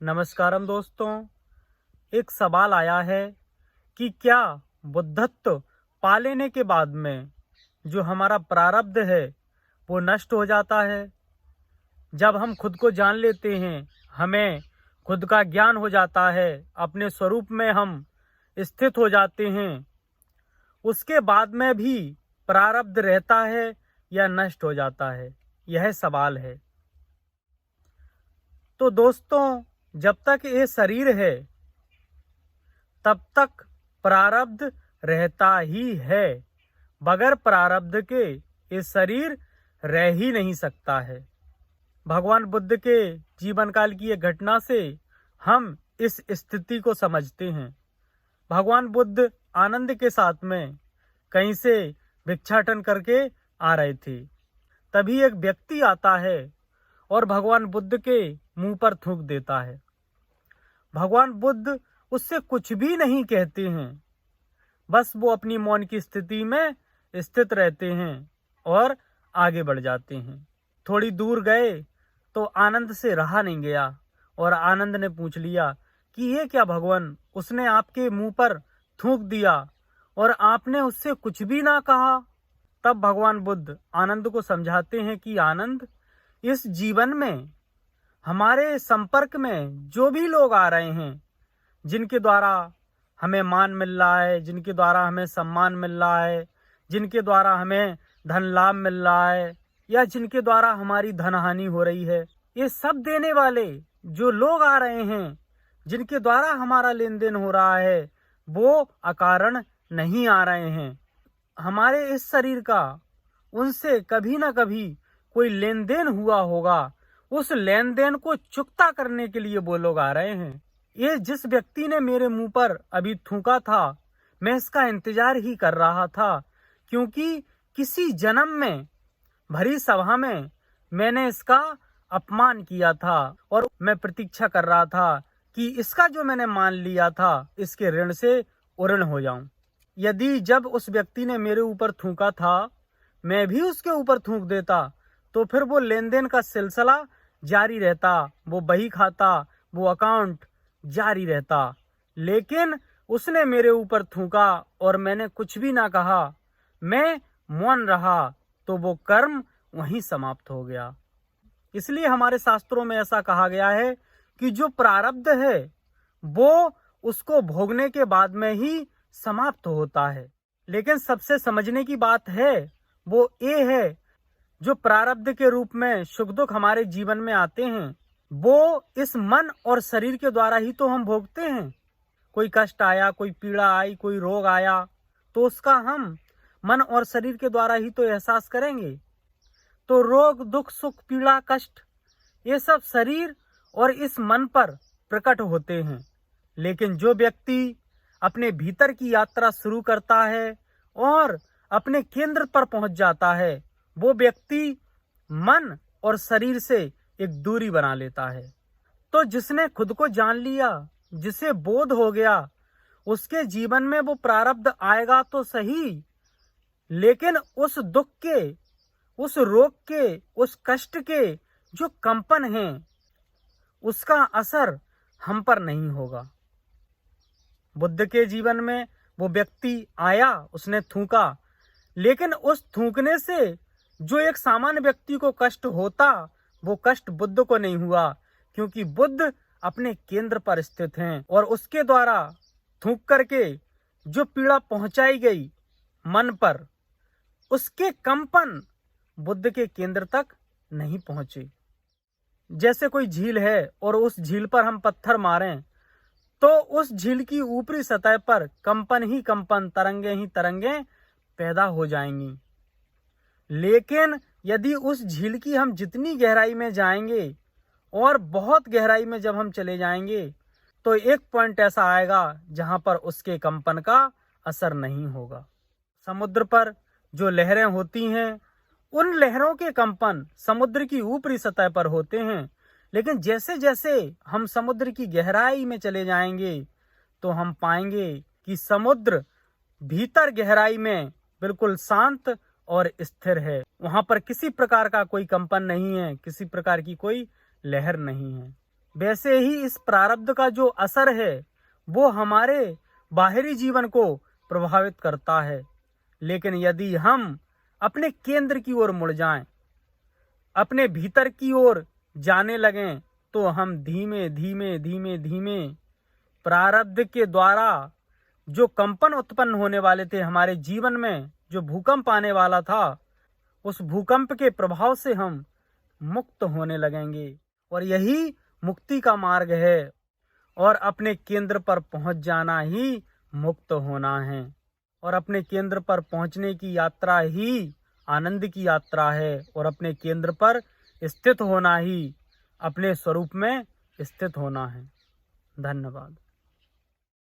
नमस्कारम दोस्तों। एक सवाल आया है कि क्या बुद्धत्व पा लेने के बाद में जो हमारा प्रारब्ध है वो नष्ट हो जाता है। जब हम खुद को जान लेते हैं, हमें खुद का ज्ञान हो जाता है, अपने स्वरूप में हम स्थित हो जाते हैं, उसके बाद में भी प्रारब्ध रहता है या नष्ट हो जाता है, यह सवाल है। तो दोस्तों, जब तक ये शरीर है तब तक प्रारब्ध रहता ही है। बगैर प्रारब्ध के ये शरीर रह ही नहीं सकता है। भगवान बुद्ध के जीवन काल की एक घटना से हम इस स्थिति को समझते हैं। भगवान बुद्ध आनंद के साथ में कहीं से भिक्षाटन करके आ रहे थे। तभी एक व्यक्ति आता है और भगवान बुद्ध के मुंह पर थूक देता है। भगवान बुद्ध उससे कुछ भी नहीं कहते हैं, बस वो अपनी मौन की स्थिति में स्थित रहते हैं और आगे बढ़ जाते हैं। थोड़ी दूर गए तो आनंद से रहा नहीं गया और आनंद ने पूछ लिया कि ये क्या भगवान, उसने आपके मुंह पर थूक दिया और आपने उससे कुछ भी ना कहा। तब भगवान बुद्ध आनंद को समझाते हैं कि आनंद, इस जीवन में हमारे संपर्क में जो भी लोग आ रहे हैं, जिनके द्वारा हमें मान मिल रहा है, जिनके द्वारा हमें सम्मान मिल रहा है, जिनके द्वारा हमें धन लाभ मिल रहा है, या जिनके द्वारा हमारी धन हानि हो रही है, ये सब देने वाले जो लोग आ रहे हैं, जिनके द्वारा हमारा लेन देन हो रहा है, वो अकारण नहीं आ रहे हैं। हमारे इस शरीर का उनसे कभी ना कभी कोई लेन देन हुआ होगा, उस लेन देन को चुकता करने के लिए वो लोग आ रहे हैं। ये जिस व्यक्ति ने मेरे मुंह पर अभी थूका था, मैं इसका इंतजार ही कर रहा था, क्योंकि किसी जन्म में भरी सभा में मैंने इसका अपमान किया था और मैं प्रतीक्षा कर रहा था कि इसका जो मैंने मान लिया था, इसके ऋण से उऋण हो जाऊं। यदि जब उस व्यक्ति ने मेरे ऊपर थूका था, मैं भी उसके ऊपर थूक देता, तो फिर वो लेन देन का सिलसिला जारी रहता, वो बही खाता, वो अकाउंट जारी रहता। लेकिन उसने मेरे ऊपर थूका और मैंने कुछ भी ना कहा, मैं मौन रहा, तो वो कर्म वहीं समाप्त हो गया। इसलिए हमारे शास्त्रों में ऐसा कहा गया है कि जो प्रारब्ध है वो उसको भोगने के बाद में ही समाप्त होता है। लेकिन सबसे समझने की बात है वो ये है, जो प्रारब्ध के रूप में सुख दुख हमारे जीवन में आते हैं, वो इस मन और शरीर के द्वारा ही तो हम भोगते हैं। कोई कष्ट आया, कोई पीड़ा आई, कोई रोग आया, तो उसका हम मन और शरीर के द्वारा ही तो एहसास करेंगे। तो रोग, दुख, सुख, पीड़ा, कष्ट, ये सब शरीर और इस मन पर प्रकट होते हैं। लेकिन जो व्यक्ति अपने भीतर की यात्रा शुरू करता है और अपने केंद्र पर पहुंच जाता है, वो व्यक्ति मन और शरीर से एक दूरी बना लेता है। तो जिसने खुद को जान लिया, जिसे बोध हो गया, उसके जीवन में वो प्रारब्ध आएगा तो सही, लेकिन उस दुख के, उस रोग के, उस कष्ट के जो कंपन हैं, उसका असर हम पर नहीं होगा। बुद्ध के जीवन में वो व्यक्ति आया, उसने थूका, लेकिन उस थूकने से जो एक सामान्य व्यक्ति को कष्ट होता, वो कष्ट बुद्ध को नहीं हुआ, क्योंकि बुद्ध अपने केंद्र पर स्थित हैं और उसके द्वारा थूक करके जो पीड़ा पहुंचाई गई मन पर, उसके कंपन बुद्ध के केंद्र तक नहीं पहुंचे। जैसे कोई झील है और उस झील पर हम पत्थर मारें तो उस झील की ऊपरी सतह पर कंपन ही कंपन, तरंगे ही तरंगे पैदा हो जाएंगी। लेकिन यदि उस झील की हम जितनी गहराई में जाएंगे और बहुत गहराई में जब हम चले जाएंगे, तो एक पॉइंट ऐसा आएगा जहां पर उसके कंपन का असर नहीं होगा। समुद्र पर जो लहरें होती हैं, उन लहरों के कंपन समुद्र की ऊपरी सतह पर होते हैं, लेकिन जैसे जैसे हम समुद्र की गहराई में चले जाएंगे तो हम पाएंगे कि समुद्र भीतर गहराई में बिल्कुल शांत और स्थिर है। वहां पर किसी प्रकार का कोई कंपन नहीं है, किसी प्रकार की कोई लहर नहीं है। वैसे ही इस प्रारब्ध का जो असर है वो हमारे बाहरी जीवन को प्रभावित करता है। लेकिन यदि हम अपने केंद्र की ओर मुड़ जाएं, अपने भीतर की ओर जाने लगें, तो हम धीमे धीमे धीमे धीमे प्रारब्ध के द्वारा जो कंपन उत्पन्न होने वाले थे हमारे जीवन में, जो भूकंप आने वाला था, उस भूकंप के प्रभाव से हम मुक्त होने लगेंगे। और यही मुक्ति का मार्ग है, और अपने केंद्र पर पहुंच जाना ही मुक्त होना है। और अपने केंद्र पर पहुंचने की यात्रा ही आनंद की यात्रा है, और अपने केंद्र पर स्थित होना ही अपने स्वरूप में स्थित होना है। धन्यवाद।